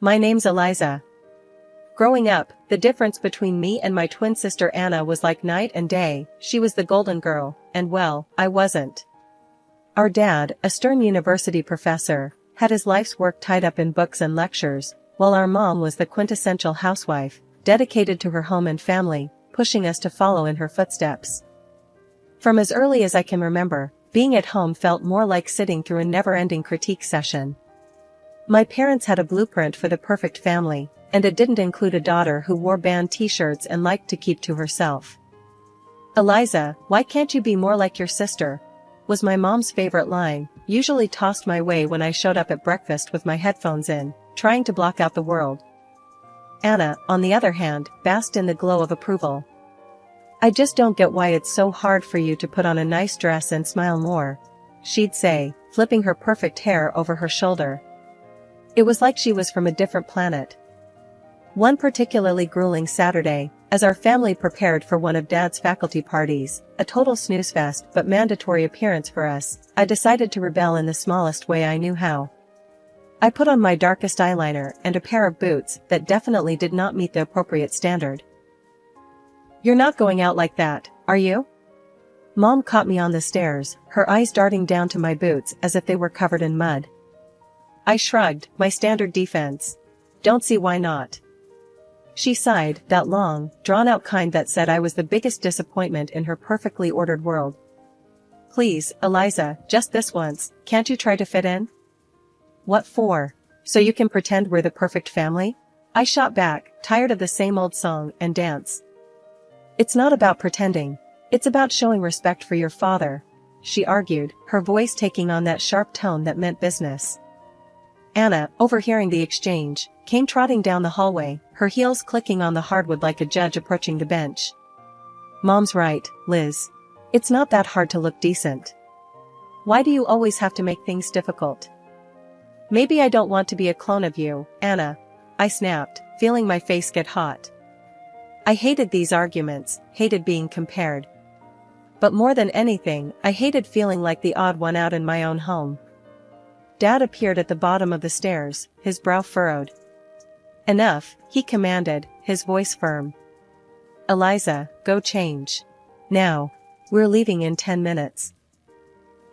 My name's Eliza. Growing up, the difference between me and my twin sister Anna was like night and day. She was the golden girl, and well, I wasn't. Our dad, a stern university professor, had his life's work tied up in books and lectures, while our mom was the quintessential housewife, dedicated to her home and family, pushing us to follow in her footsteps. From as early as I can remember, being at home felt more like sitting through a never-ending critique session. My parents had a blueprint for the perfect family, and it didn't include a daughter who wore band t-shirts and liked to keep to herself. "Eliza, why can't you be more like your sister?" was my mom's favorite line, usually tossed my way when I showed up at breakfast with my headphones in, trying to block out the world. Anna, on the other hand, basked in the glow of approval. "I just don't get why it's so hard for you to put on a nice dress and smile more," she'd say, flipping her perfect hair over her shoulder. It was like she was from a different planet. One particularly grueling Saturday, as our family prepared for one of Dad's faculty parties, a total snooze fest but mandatory appearance for us, I decided to rebel in the smallest way I knew how. I put on my darkest eyeliner and a pair of boots that definitely did not meet the appropriate standard. "You're not going out like that, are you?" Mom caught me on the stairs, her eyes darting down to my boots as if they were covered in mud. I shrugged, my standard defense. "Don't see why not." She sighed, that long, drawn-out kind that said I was the biggest disappointment in her perfectly ordered world. "Please, Eliza, just this once, can't you try to fit in?" "What for? So you can pretend we're the perfect family?" I shot back, tired of the same old song and dance. "It's not about pretending. It's about showing respect for your father," she argued, her voice taking on that sharp tone that meant business. Anna, overhearing the exchange, came trotting down the hallway, her heels clicking on the hardwood like a judge approaching the bench. "Mom's right, Liz. It's not that hard to look decent. Why do you always have to make things difficult?" "Maybe I don't want to be a clone of you, Anna," I snapped, feeling my face get hot. I hated these arguments, hated being compared. But more than anything, I hated feeling like the odd one out in my own home. Dad appeared at the bottom of the stairs, his brow furrowed. "Enough," he commanded, his voice firm. "Eliza, go change. Now. We're leaving in 10 minutes.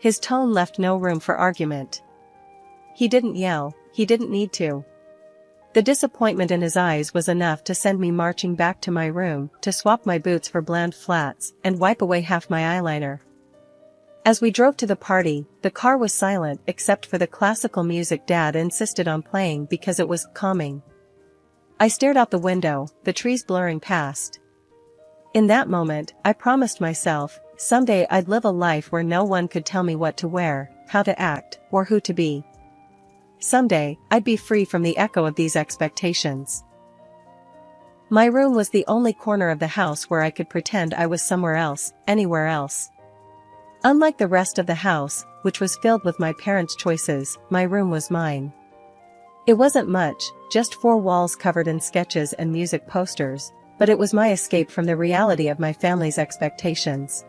His tone left no room for argument. He didn't yell, he didn't need to. The disappointment in his eyes was enough to send me marching back to my room to swap my boots for bland flats and wipe away half my eyeliner. As we drove to the party, the car was silent except for the classical music Dad insisted on playing because it was calming. I stared out the window, the trees blurring past. In that moment, I promised myself, someday I'd live a life where no one could tell me what to wear, how to act, or who to be. Someday, I'd be free from the echo of these expectations. My room was the only corner of the house where I could pretend I was somewhere else, anywhere else. Unlike the rest of the house, which was filled with my parents' choices, my room was mine. It wasn't much, just 4 walls covered in sketches and music posters, but it was my escape from the reality of my family's expectations.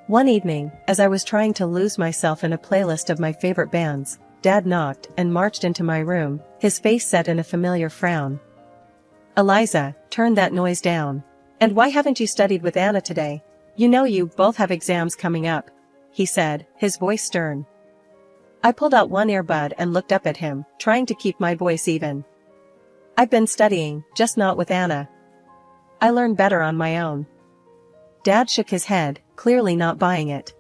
One evening, as I was trying to lose myself in a playlist of my favorite bands, Dad knocked and marched into my room, his face set in a familiar frown. "Eliza, turn that noise down. And why haven't you studied with Anna today? You know you both have exams coming up," he said, his voice stern. I pulled out one earbud and looked up at him, trying to keep my voice even. "I've been studying, just not with Anna. I learn better on my own." Dad shook his head, clearly not buying it.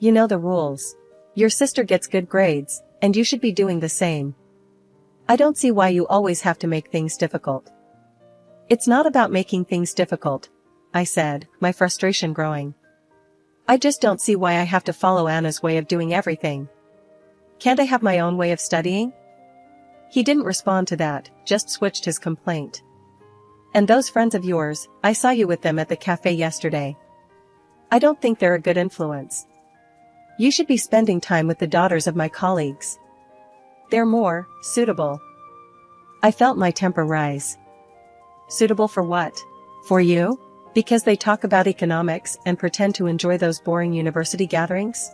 "You know the rules. Your sister gets good grades, and you should be doing the same. I don't see why you always have to make things difficult." "It's not about making things difficult," I said, my frustration growing. "I just don't see why I have to follow Anna's way of doing everything. Can't I have my own way of studying?" He didn't respond to that, just switched his complaint. "And those friends of yours, I saw you with them at the cafe yesterday. I don't think they're a good influence. You should be spending time with the daughters of my colleagues. They're more suitable." I felt my temper rise. "Suitable for what? For you? Because they talk about economics and pretend to enjoy those boring university gatherings?"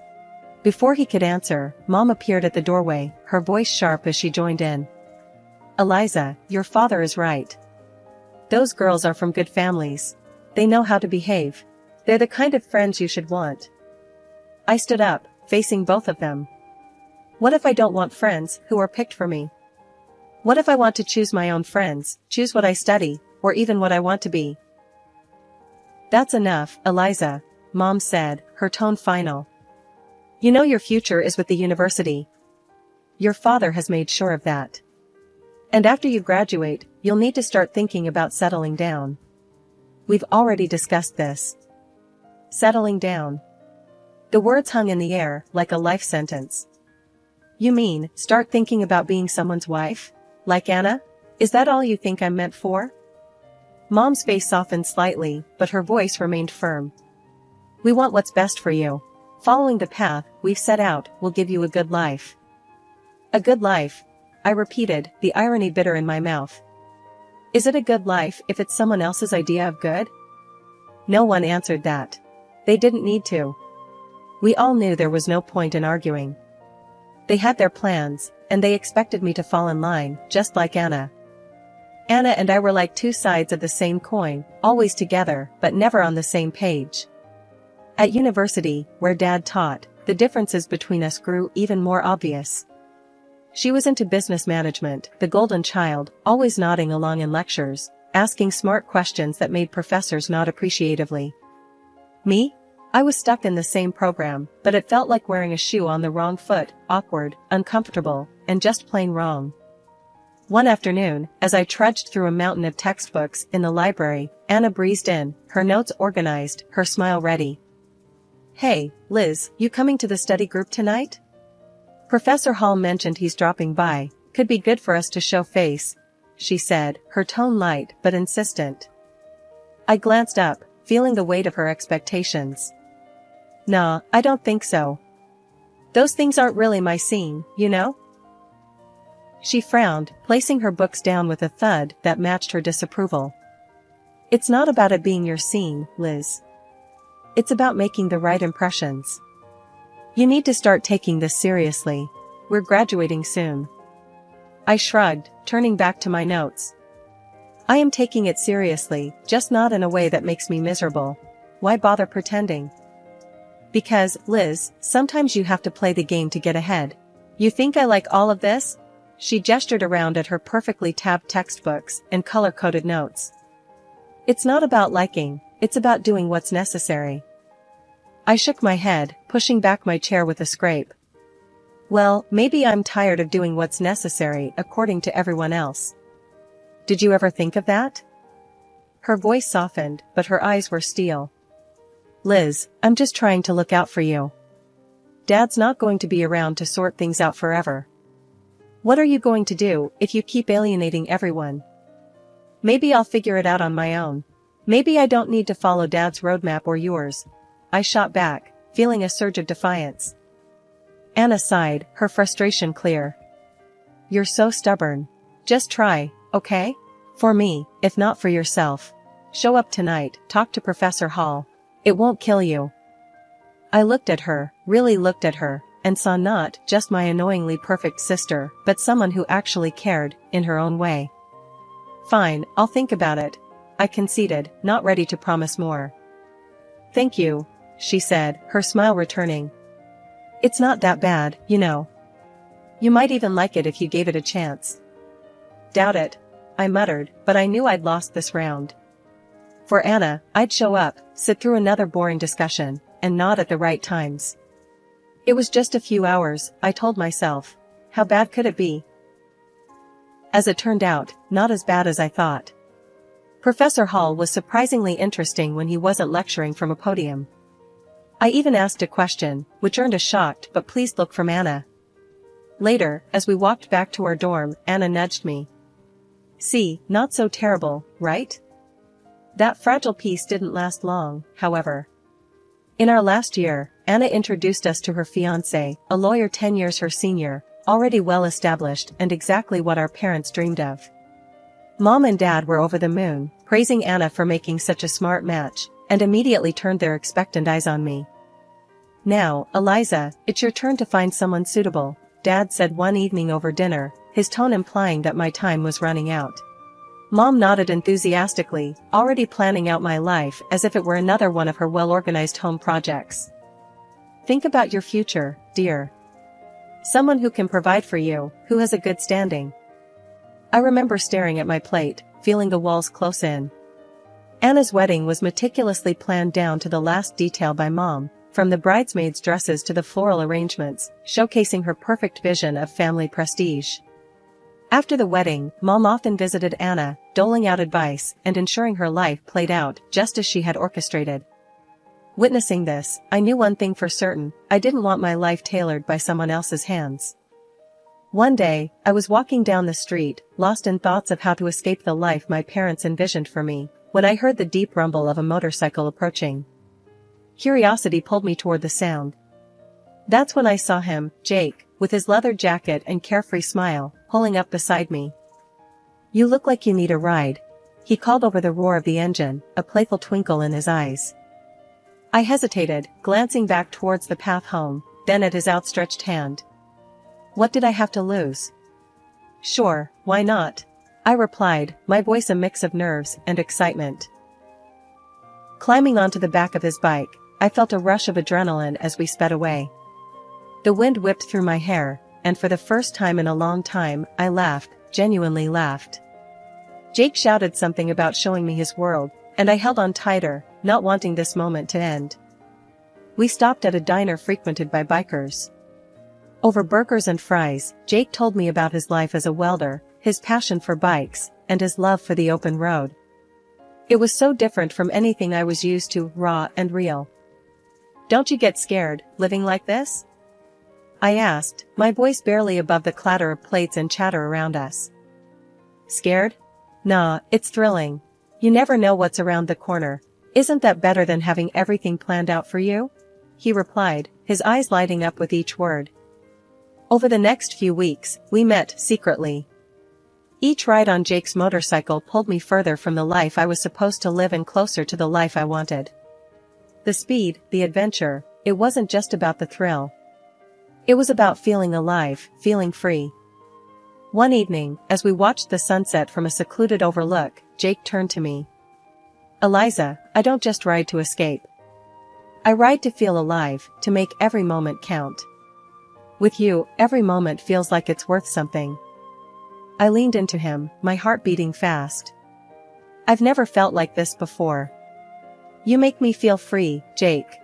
Before he could answer, Mom appeared at the doorway, her voice sharp as she joined in. Eliza, your father is right. Those girls are from good families. They know how to behave. They're the kind of friends you should want. I stood up, facing both of them. What if I don't want friends who are picked for me? What if I want to choose my own friends, choose what I study, or even what I want to be? That's enough, Eliza, Mom said, her tone final. You know your future is with the university. Your father has made sure of that. And after you graduate, you'll need to start thinking about settling down. We've already discussed this. Settling down. The words hung in the air like a life sentence. You mean, start thinking about being someone's wife? Like Anna? Is that all you think I'm meant for? Mom's face softened slightly, but her voice remained firm. We want what's best for you. Following the path we've set out will give you a good life. A good life, I repeated, the irony bitter in my mouth. Is it a good life if it's someone else's idea of good? No one answered that. They didn't need to. We all knew there was no point in arguing. They had their plans, and they expected me to fall in line, just like Anna. Anna and I were like two sides of the same coin, always together, but never on the same page. At university, where Dad taught, the differences between us grew even more obvious. She was into business management, the golden child, always nodding along in lectures, asking smart questions that made professors nod appreciatively. Me? I was stuck in the same program, but it felt like wearing a shoe on the wrong foot, awkward, uncomfortable, and just plain wrong. One afternoon, as I trudged through a mountain of textbooks in the library, Anna breezed in, her notes organized, her smile ready. Hey, Liz, you coming to the study group tonight? Professor Hall mentioned he's dropping by, could be good for us to show face, she said, her tone light but insistent. I glanced up, feeling the weight of her expectations. Nah, I don't think so. Those things aren't really my scene, you know? She frowned, placing her books down with a thud that matched her disapproval. It's not about it being your scene, Liz. It's about making the right impressions. You need to start taking this seriously. We're graduating soon. I shrugged, turning back to my notes. I am taking it seriously, just not in a way that makes me miserable. Why bother pretending? Because, Liz, sometimes you have to play the game to get ahead. You think I like all of this? She gestured around at her perfectly tabbed textbooks and color-coded notes. It's not about liking, it's about doing what's necessary. I shook my head, pushing back my chair with a scrape. Well, maybe I'm tired of doing what's necessary according to everyone else. Did you ever think of that? Her voice softened, but her eyes were steel. Liz, I'm just trying to look out for you. Dad's not going to be around to sort things out forever. What are you going to do if you keep alienating everyone? Maybe I'll figure it out on my own. Maybe I don't need to follow Dad's roadmap or yours. I shot back, feeling a surge of defiance. Anna sighed, her frustration clear. You're so stubborn. Just try, okay? For me, if not for yourself. Show up tonight, talk to Professor Hall. It won't kill you. I looked at her, really looked at her, and saw not just my annoyingly perfect sister, but someone who actually cared, in her own way. Fine, I'll think about it, I conceded, not ready to promise more. Thank you, she said, her smile returning. It's not that bad, you know. You might even like it if you gave it a chance. Doubt it, I muttered, but I knew I'd lost this round. For Anna, I'd show up, sit through another boring discussion, and nod at the right times. It was just a few hours, I told myself. How bad could it be? As it turned out, not as bad as I thought. Professor Hall was surprisingly interesting when he wasn't lecturing from a podium. I even asked a question, which earned a shocked but pleased look from Anna. Later, as we walked back to our dorm, Anna nudged me. See, not so terrible, right? That fragile piece didn't last long, however. In our last year, Anna introduced us to her fiancé, a lawyer 10 years her senior, already well established and exactly what our parents dreamed of. Mom and Dad were over the moon, praising Anna for making such a smart match, and immediately turned their expectant eyes on me. Now, Eliza, it's your turn to find someone suitable, Dad said one evening over dinner, his tone implying that my time was running out. Mom nodded enthusiastically, already planning out my life as if it were another one of her well-organized home projects. Think about your future, dear. Someone who can provide for you, who has a good standing. I remember staring at my plate, feeling the walls close in. Anna's wedding was meticulously planned down to the last detail by Mom, from the bridesmaids' dresses to the floral arrangements, showcasing her perfect vision of family prestige. After the wedding, Mom often visited Anna, doling out advice and ensuring her life played out just as she had orchestrated. Witnessing this, I knew one thing for certain: I didn't want my life tailored by someone else's hands. One day, I was walking down the street, lost in thoughts of how to escape the life my parents envisioned for me, when I heard the deep rumble of a motorcycle approaching. Curiosity pulled me toward the sound. That's when I saw him, Jake, with his leather jacket and carefree smile, pulling up beside me. "You look like you need a ride," he called over the roar of the engine, a playful twinkle in his eyes. I hesitated, glancing back towards the path home, then at his outstretched hand. What did I have to lose? "Sure, why not?" I replied, my voice a mix of nerves and excitement. Climbing onto the back of his bike, I felt a rush of adrenaline as we sped away. The wind whipped through my hair, and for the first time in a long time, I laughed, genuinely laughed. Jake shouted something about showing me his world, and I held on tighter, not wanting this moment to end. We stopped at a diner frequented by bikers. Over burgers and fries, Jake told me about his life as a welder, his passion for bikes, and his love for the open road. It was so different from anything I was used to, raw and real. "Don't you get scared, living like this?" I asked, my voice barely above the clatter of plates and chatter around us. "Scared? Nah, it's thrilling. You never know what's around the corner. Isn't that better than having everything planned out for you?" he replied, his eyes lighting up with each word. Over the next few weeks, we met secretly. Each ride on Jake's motorcycle pulled me further from the life I was supposed to live and closer to the life I wanted. The speed, the adventure, it wasn't just about the thrill. It was about feeling alive, feeling free. One evening, as we watched the sunset from a secluded overlook, Jake turned to me. "Eliza, I don't just ride to escape. I ride to feel alive, to make every moment count. With you, every moment feels like it's worth something." I leaned into him, my heart beating fast. "I've never felt like this before. You make me feel free, Jake."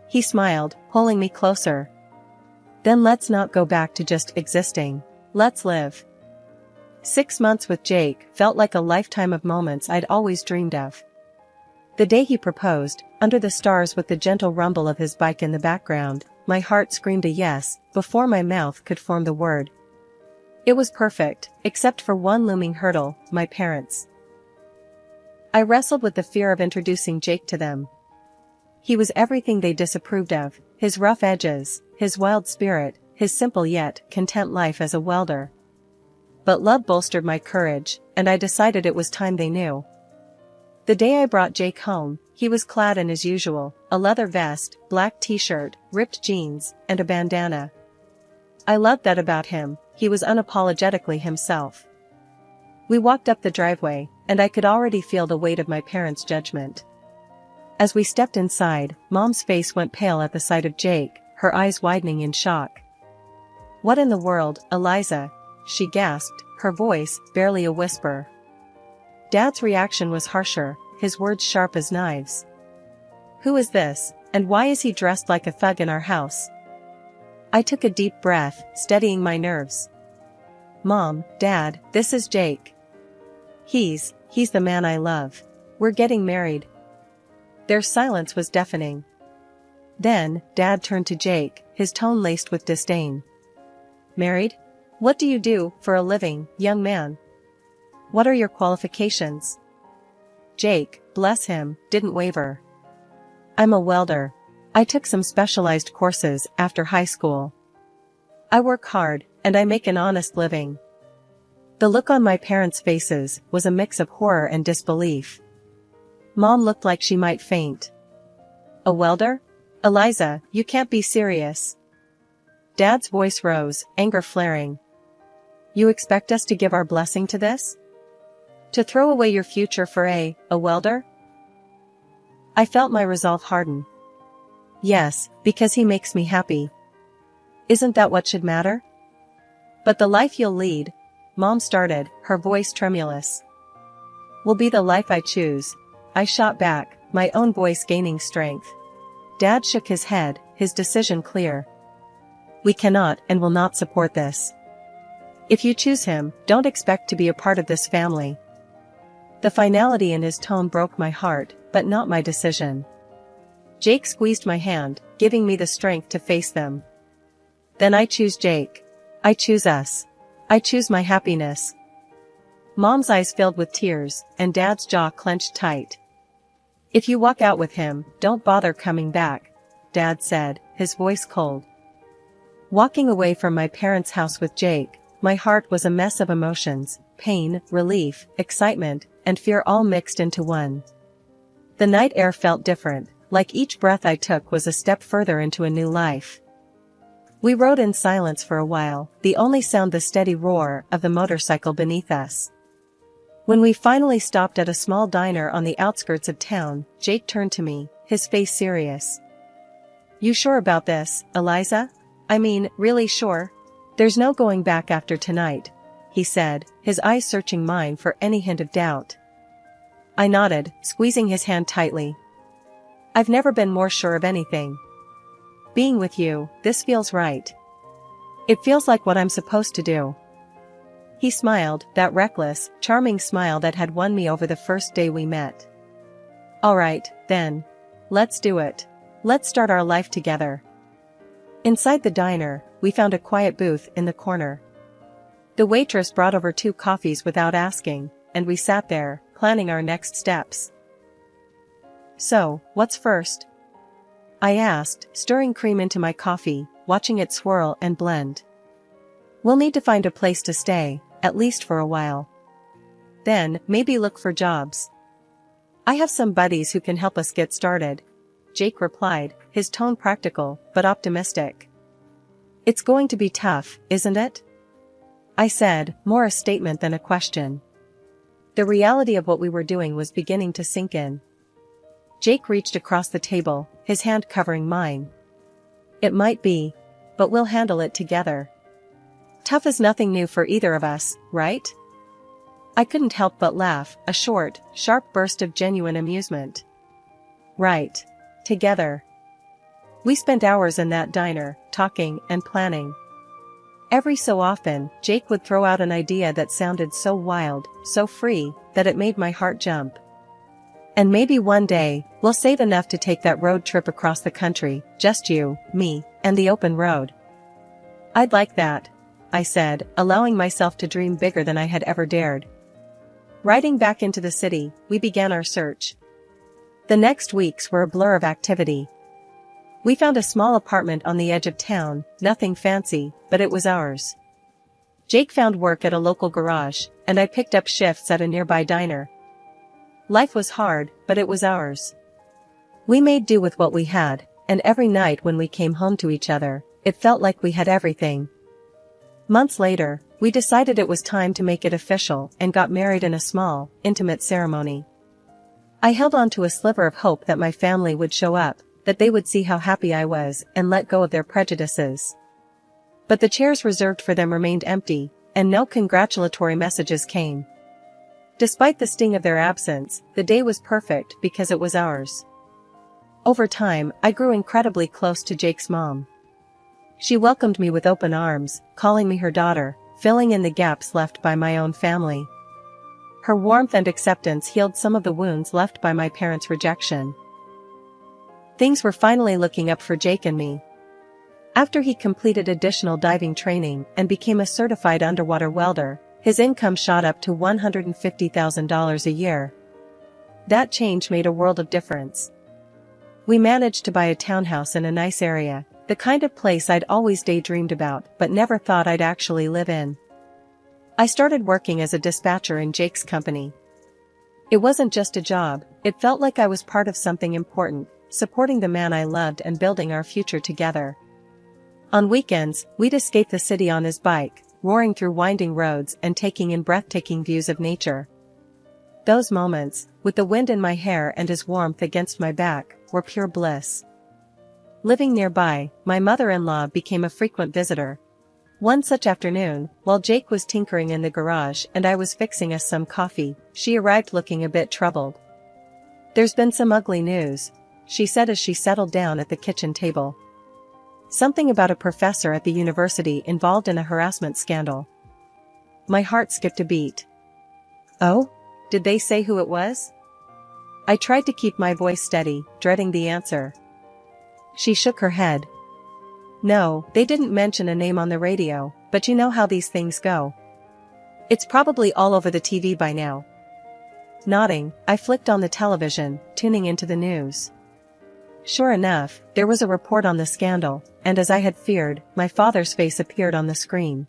He smiled, pulling me closer. "Then let's not go back to just existing. Let's live." 6 months with Jake felt like a lifetime of moments I'd always dreamed of. The day he proposed, under the stars with the gentle rumble of his bike in the background, my heart screamed a yes, before my mouth could form the word. It was perfect, except for one looming hurdle: my parents. I wrestled with the fear of introducing Jake to them. He was everything they disapproved of: his rough edges, his wild spirit, his simple yet content life as a welder. But love bolstered my courage, and I decided it was time they knew. The day I brought Jake home, he was clad in his usual, a leather vest, black t-shirt, ripped jeans, and a bandana. I loved that about him: he was unapologetically himself. We walked up the driveway, and I could already feel the weight of my parents' judgment. As we stepped inside, Mom's face went pale at the sight of Jake, her eyes widening in shock. "What in the world, Eliza?" she gasped, her voice barely a whisper. Dad's reaction was harsher, his words sharp as knives. "Who is this, and why is he dressed like a thug in our house?" I took a deep breath, steadying my nerves. "Mom, Dad, this is Jake. He's the man I love. We're getting married." Their silence was deafening. Then, Dad turned to Jake, his tone laced with disdain. "Married? What do you do for a living, young man? What are your qualifications?" Jake, bless him, didn't waver. "I'm a welder. I took some specialized courses after high school. I work hard, and I make an honest living." The look on my parents' faces was a mix of horror and disbelief. Mom looked like she might faint. "A welder? Eliza, you can't be serious." Dad's voice rose, anger flaring. You expect us to give our blessing to this? To throw away your future for a welder? I felt my resolve harden. Yes, because he makes me happy. Isn't that what should matter? But the life you'll lead, Mom started, her voice tremulous. Will be the life I choose, I shot back, my own voice gaining strength. Dad shook his head, his decision clear. We cannot and will not support this. If you choose him, don't expect to be a part of this family. The finality in his tone broke my heart, but not my decision. Jake squeezed my hand, giving me the strength to face them. Then I choose Jake. I choose us. I choose my happiness. Mom's eyes filled with tears, and Dad's jaw clenched tight. If you walk out with him, don't bother coming back, Dad said, his voice cold. Walking away from my parents' house with Jake, my heart was a mess of emotions, pain, relief, excitement, and fear all mixed into one. The night air felt different, like each breath I took was a step further into a new life. We rode in silence for a while, the only sound the steady roar of the motorcycle beneath us. When we finally stopped at a small diner on the outskirts of town, Jake turned to me, his face serious. You sure about this, Eliza? I mean, really sure? There's no going back after tonight, he said, his eyes searching mine for any hint of doubt. I nodded, squeezing his hand tightly. I've never been more sure of anything. Being with you, this feels right. It feels like what I'm supposed to do. He smiled, that reckless, charming smile that had won me over the first day we met. All right, then. Let's do it. Let's start our life together. Inside the diner, we found a quiet booth in the corner. The waitress brought over 2 coffees without asking, and we sat there, planning our next steps. So, what's first? I asked, stirring cream into my coffee, watching it swirl and blend. We'll need to find a place to stay, at least for a while. Then, maybe look for jobs. I have some buddies who can help us get started, Jake replied, his tone practical, but optimistic. It's going to be tough, isn't it? I said, more a statement than a question. The reality of what we were doing was beginning to sink in. Jake reached across the table, his hand covering mine. It might be, but we'll handle it together. Tough is nothing new for either of us, right? I couldn't help but laugh, a short, sharp burst of genuine amusement. Right. Together. We spent hours in that diner, talking and planning. Every so often, Jake would throw out an idea that sounded so wild, so free, that it made my heart jump. And maybe one day, we'll save enough to take that road trip across the country, just you, me, and the open road. I'd like that, I said, allowing myself to dream bigger than I had ever dared. Riding back into the city, we began our search. The next weeks were a blur of activity. We found a small apartment on the edge of town, nothing fancy, but it was ours. Jake found work at a local garage, and I picked up shifts at a nearby diner. Life was hard, but it was ours. We made do with what we had, and every night when we came home to each other, it felt like we had everything. Months later, we decided it was time to make it official and got married in a small, intimate ceremony. I held on to a sliver of hope that my family would show up, that they would see how happy I was and let go of their prejudices. But the chairs reserved for them remained empty, and no congratulatory messages came. Despite the sting of their absence, the day was perfect because it was ours. Over time, I grew incredibly close to Jake's mom. She welcomed me with open arms, calling me her daughter, filling in the gaps left by my own family. Her warmth and acceptance healed some of the wounds left by my parents' rejection. Things were finally looking up for Jake and me. After he completed additional diving training and became a certified underwater welder, his income shot up to $150,000 a year. That change made a world of difference. We managed to buy a townhouse in a nice area, the kind of place I'd always daydreamed about but never thought I'd actually live in. I started working as a dispatcher in Jake's company. It wasn't just a job, it felt like I was part of something important, supporting the man I loved and building our future together. On weekends, we'd escape the city on his bike, roaring through winding roads and taking in breathtaking views of nature. Those moments, with the wind in my hair and his warmth against my back, were pure bliss. Living nearby, my mother-in-law became a frequent visitor. One such afternoon, while Jake was tinkering in the garage and I was fixing us some coffee, she arrived looking a bit troubled. "There's been some ugly news," she said as she settled down at the kitchen table. "Something about a professor at the university involved in a harassment scandal." My heart skipped a beat. "Oh? Did they say who it was?" I tried to keep my voice steady, dreading the answer. She shook her head. "No, they didn't mention a name on the radio, but you know how these things go. It's probably all over the TV by now." Nodding, I flicked on the television, tuning into the news. Sure enough, there was a report on the scandal, and as I had feared, my father's face appeared on the screen.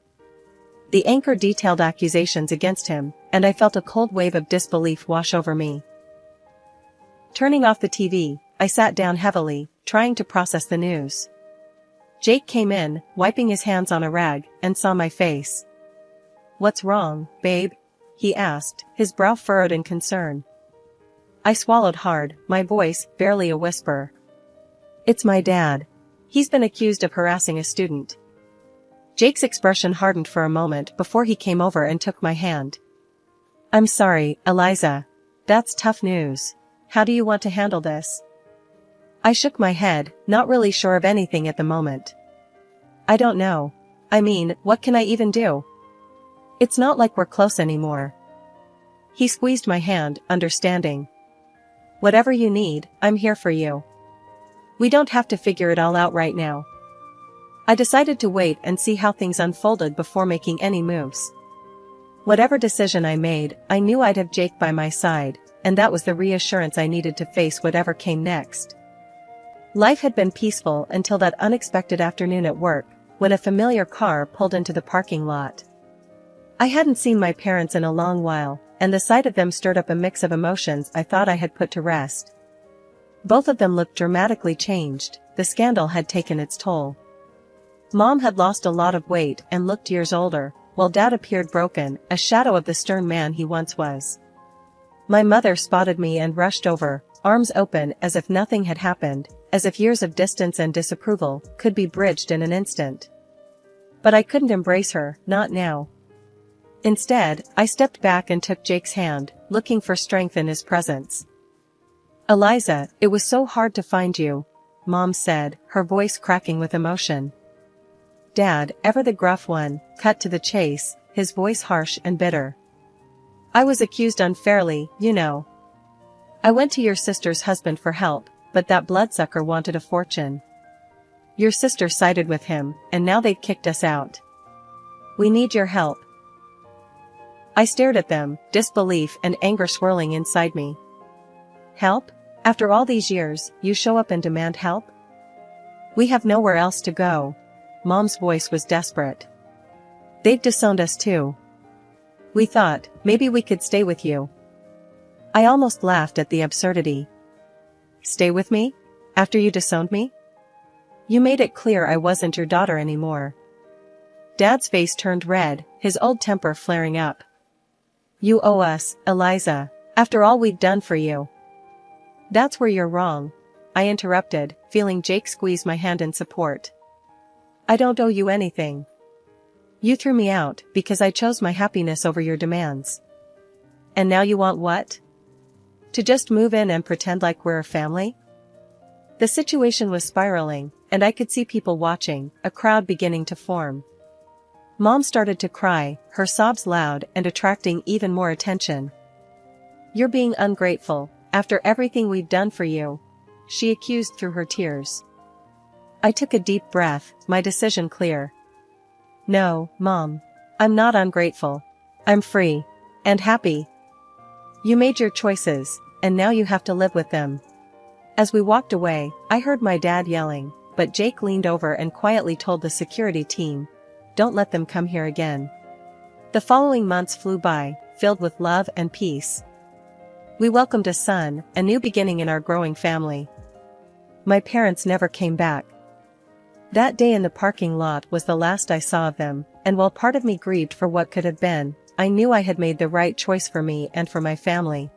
The anchor detailed accusations against him, and I felt a cold wave of disbelief wash over me. Turning off the TV, I sat down heavily, trying to process the news. Jake came in, wiping his hands on a rag, and saw my face. "What's wrong, babe?" he asked, his brow furrowed in concern. I swallowed hard, my voice barely a whisper. "It's my dad. He's been accused of harassing a student." Jake's expression hardened for a moment before he came over and took my hand. "I'm sorry, Eliza. That's tough news. How do you want to handle this?" I shook my head, not really sure of anything at the moment. "I don't know. I mean, what can I even do? It's not like we're close anymore." He squeezed my hand, understanding. "Whatever you need, I'm here for you. We don't have to figure it all out right now." I decided to wait and see how things unfolded before making any moves. Whatever decision I made, I knew I'd have Jake by my side, and that was the reassurance I needed to face whatever came next. Life had been peaceful until that unexpected afternoon at work, when a familiar car pulled into the parking lot. I hadn't seen my parents in a long while, and the sight of them stirred up a mix of emotions I thought I had put to rest. Both of them looked dramatically changed. The scandal had taken its toll. Mom had lost a lot of weight and looked years older, while Dad appeared broken, a shadow of the stern man he once was. My mother spotted me and rushed over, arms open as if nothing had happened, as if years of distance and disapproval could be bridged in an instant. But I couldn't embrace her, not now. Instead, I stepped back and took Jake's hand, looking for strength in his presence. "Eliza, it was so hard to find you," Mom said, her voice cracking with emotion. Dad, ever the gruff one, cut to the chase, his voice harsh and bitter. "I was accused unfairly, you know. I went to your sister's husband for help, but that bloodsucker wanted a fortune. Your sister sided with him, and now they've kicked us out. We need your help." I stared at them, disbelief and anger swirling inside me. "Help? After all these years, you show up and demand help?" "We have nowhere else to go." Mom's voice was desperate. "They've disowned us too. We thought, maybe we could stay with you." I almost laughed at the absurdity. "Stay with me? After you disowned me? You made it clear I wasn't your daughter anymore." Dad's face turned red, his old temper flaring up. "You owe us, Eliza, after all we've done for you." "That's where you're wrong," I interrupted, feeling Jake squeeze my hand in support. "I don't owe you anything. You threw me out because I chose my happiness over your demands. And now you want what? To just move in and pretend like we're a family?" The situation was spiraling, and I could see people watching, a crowd beginning to form. Mom started to cry, her sobs loud and attracting even more attention. "You're being ungrateful, after everything we've done for you," she accused through her tears. I took a deep breath, my decision clear. "No, Mom. I'm not ungrateful. I'm free. And happy. You made your choices, and now you have to live with them." As we walked away, I heard my dad yelling, but Jake leaned over and quietly told the security team, "Don't let them come here again." The following months flew by, filled with love and peace. We welcomed a son, a new beginning in our growing family. My parents never came back. That day in the parking lot was the last I saw of them, and while part of me grieved for what could have been, I knew I had made the right choice for me and for my family.